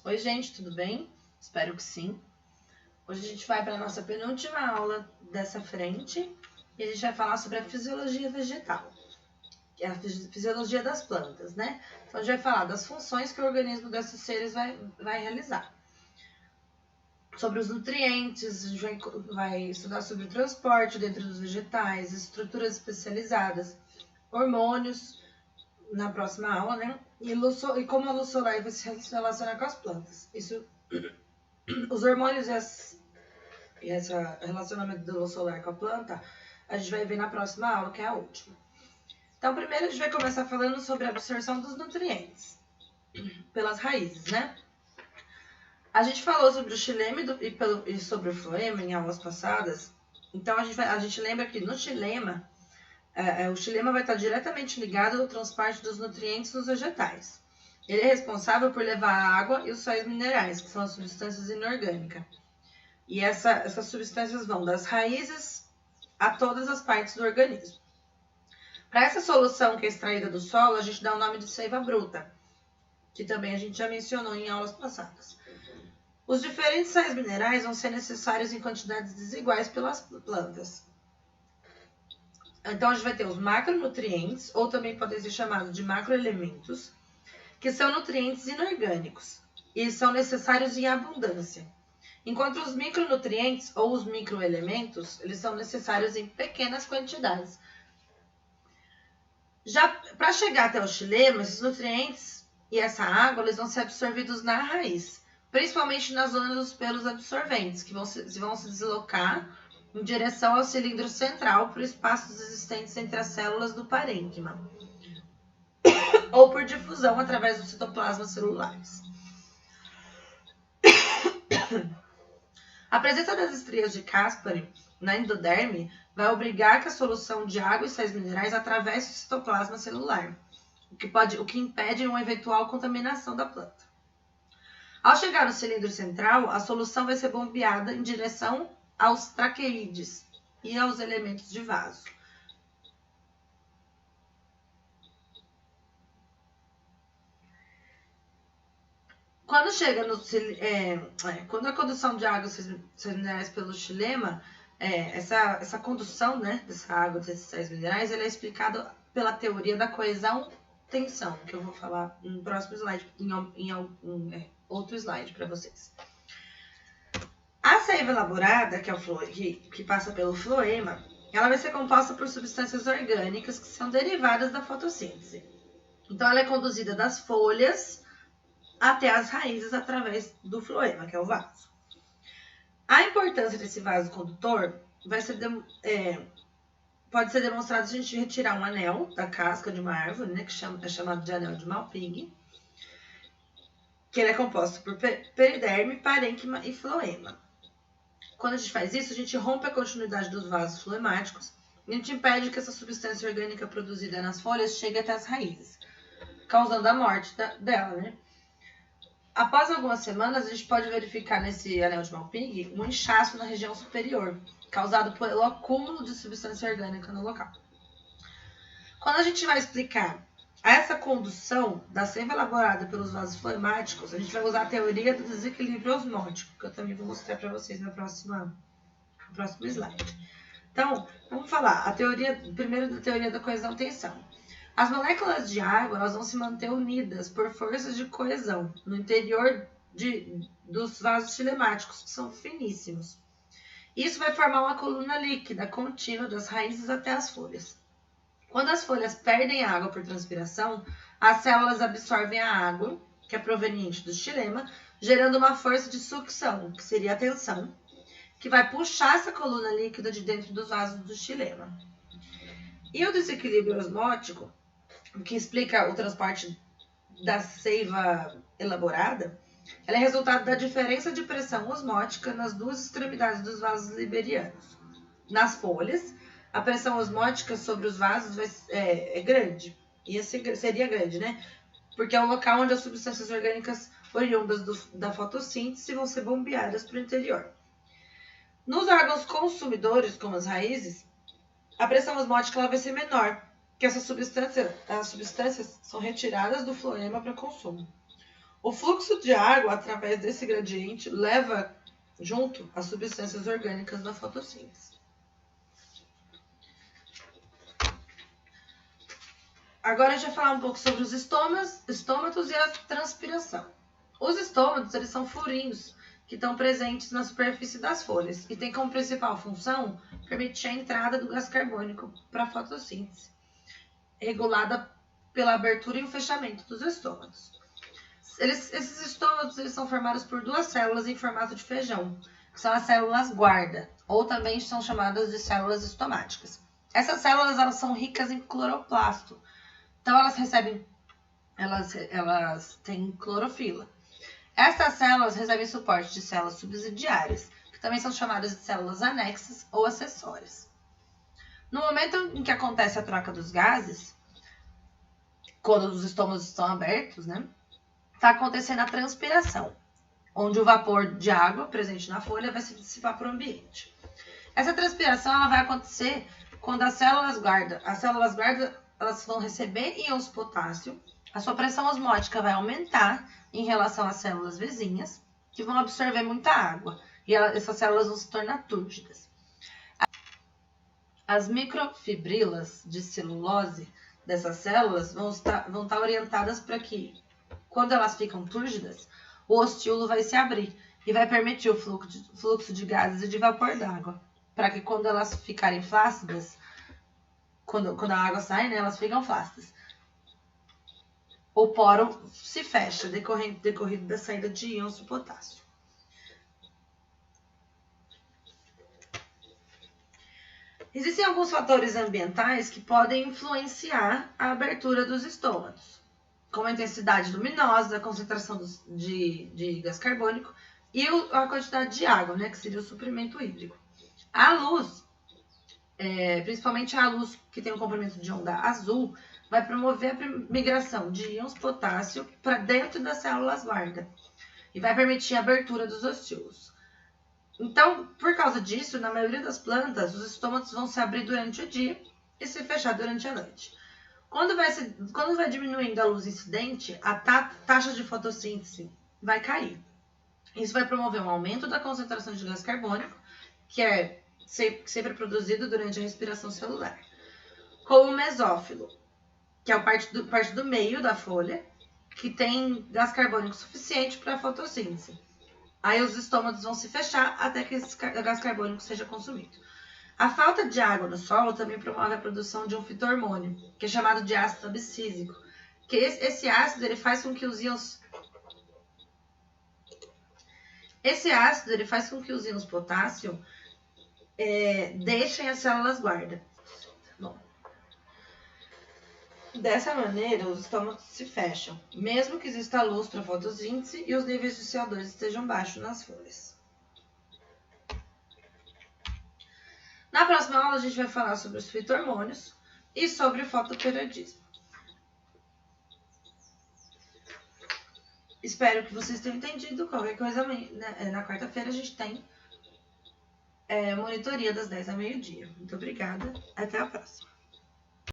Oi, gente, tudo bem? Espero que sim. Hoje a gente vai para a nossa penúltima aula dessa frente e a gente vai falar sobre a fisiologia vegetal, que é a fisiologia das plantas, né? Então a gente vai falar das funções que o organismo desses seres vai realizar. Sobre os nutrientes, a gente vai estudar sobre o transporte dentro dos vegetais, estruturas especializadas, hormônios, na próxima aula, né? E como a luz solar vai se relacionar com as plantas. Os hormônios e esse relacionamento da luz solar com a planta, a gente vai ver na próxima aula, que é a última. Então, primeiro a gente vai começar falando sobre a absorção dos nutrientes pelas raízes, né? A gente falou sobre o xilema e sobre o floema em aulas passadas. Então, a gente lembra que no xilema, o xilema vai estar diretamente ligado ao transporte dos nutrientes nos vegetais. Ele é responsável por levar a água e os sais minerais, que são as substâncias inorgânicas. E essas substâncias vão das raízes a todas as partes do organismo. Para essa solução que é extraída do solo, a gente dá o nome de seiva bruta, que também a gente já mencionou em aulas passadas. Os diferentes sais minerais vão ser necessários em quantidades desiguais pelas plantas. Então, a gente vai ter os macronutrientes, ou também podem ser chamados de macroelementos, que são nutrientes inorgânicos e são necessários em abundância. Enquanto os micronutrientes, ou os microelementos, eles são necessários em pequenas quantidades. Já para chegar até o xilema, esses nutrientes e essa água, eles vão ser absorvidos na raiz, principalmente na zona dos pelos absorventes, que vão se deslocar em direção ao cilindro central por espaços existentes entre as células do parênquima, ou por difusão através dos citoplasmas celulares. A presença das estrias de Caspary na endoderme vai obrigar que a solução de água e sais minerais atravesse o citoplasma celular, o que impede uma eventual contaminação da planta. Ao chegar no cilindro central, a solução vai ser bombeada em direção aos traqueídeos e aos elementos de vaso. Quando chega quando a condução de água e sais minerais pelo xilema, essa condução, né, dessa água, desses sais minerais, ela é explicada pela teoria da coesão-tensão, que eu vou falar no próximo slide, em outro slide para vocês. A seiva elaborada, que passa pelo floema, ela vai ser composta por substâncias orgânicas que são derivadas da fotossíntese. Então, ela é conduzida das folhas até as raízes através do floema, que é o vaso. A importância desse vaso condutor pode ser demonstrada se a gente retirar um anel da casca de uma árvore, né, que é chamado de anel de Malpighi, que ele é composto por periderme, parênquima e floema. Quando a gente faz isso, a gente rompe a continuidade dos vasos floemáticos e a gente impede que essa substância orgânica produzida nas folhas chegue até as raízes, causando a morte dela, né? Após algumas semanas, a gente pode verificar nesse anel de Malpighi um inchaço na região superior, causado pelo acúmulo de substância orgânica no local. Quando a gente vai explicar essa condução da seiva elaborada pelos vasos floemáticos, a gente vai usar a teoria do desequilíbrio osmótico, que eu também vou mostrar para vocês no próximo slide. Então, vamos falar primeiro da teoria da coesão-tensão. As moléculas de água elas vão se manter unidas por forças de coesão no interior dos vasos xilemáticos, que são finíssimos. Isso vai formar uma coluna líquida contínua das raízes até as folhas. Quando as folhas perdem água por transpiração, as células absorvem a água, que é proveniente do xilema, gerando uma força de sucção, que seria a tensão, que vai puxar essa coluna líquida de dentro dos vasos do xilema. E o desequilíbrio osmótico, que explica o transporte da seiva elaborada, ela é resultado da diferença de pressão osmótica nas duas extremidades dos vasos liberianos. Nas folhas, a pressão osmótica sobre os vasos é grande, e seria grande, né? Porque é o local onde as substâncias orgânicas oriundas da fotossíntese vão ser bombeadas para o interior. Nos órgãos consumidores, como as raízes, a pressão osmótica ela vai ser menor, que as substâncias são retiradas do floema para consumo. O fluxo de água através desse gradiente leva junto as substâncias orgânicas da fotossíntese. Agora a gente vai falar um pouco sobre os estômatos e a transpiração. Os estômatos, eles são furinhos que estão presentes na superfície das folhas e têm como principal função permitir a entrada do gás carbônico para a fotossíntese, regulada pela abertura e o fechamento dos estômatos. Esses estômatos, eles são formados por duas células em formato de feijão, que são as células guarda, ou também são chamadas de células estomáticas. Essas células, elas são ricas em cloroplasto, então elas têm clorofila. Essas células recebem suporte de células subsidiárias, que também são chamadas de células anexas ou acessórias. No momento em que acontece a troca dos gases, quando os estômatos estão abertos, né, está acontecendo a transpiração, onde o vapor de água presente na folha vai se dissipar para o ambiente. Essa transpiração ela vai acontecer quando as células guarda elas vão receber íons potássio, a sua pressão osmótica vai aumentar em relação às células vizinhas, que vão absorver muita água, e essas células vão se tornar túrgidas. As microfibrilas de celulose dessas células vão estar orientadas para que, quando elas ficam túrgidas, o ostíolo vai se abrir e vai permitir o fluxo de gases e de vapor d'água, para que quando elas ficarem flácidas, quando a água sai, né, elas ficam flácidas. O poro se fecha, decorrido da saída de íons de potássio. Existem alguns fatores ambientais que podem influenciar a abertura dos estômatos, como a intensidade luminosa, a concentração de gás carbônico e a quantidade de água, né, que seria o suprimento hídrico. A luz, principalmente a luz que tem um comprimento de onda azul, vai promover a migração de íons potássio para dentro das células guarda e vai permitir a abertura dos ostíolos. Então, por causa disso, na maioria das plantas, os estômatos vão se abrir durante o dia e se fechar durante a noite. Quando vai diminuindo a luz incidente, a taxa de fotossíntese vai cair. Isso vai promover um aumento da concentração de gás carbônico, que é sempre produzido durante a respiração celular. Como o mesófilo, que é a parte do meio da folha, que tem gás carbônico suficiente para a fotossíntese. Aí os estômatos vão se fechar até que esse gás carbônico seja consumido. A falta de água no solo também promove a produção de um fito-hormônio, que é chamado de ácido abscísico, que esse ácido ele faz com que os íons potássio deixem as células guarda. Bom, dessa maneira, os estômatos se fecham, mesmo que exista luz para a fotossíntese e os níveis de CO2 estejam baixos nas folhas. Na próxima aula, a gente vai falar sobre os fito-hormônios e sobre o fotoperiodismo. Espero que vocês tenham entendido. Qualquer coisa, na quarta-feira a gente tem monitoria das 10 ao meio-dia. Muito obrigada. Até a próxima.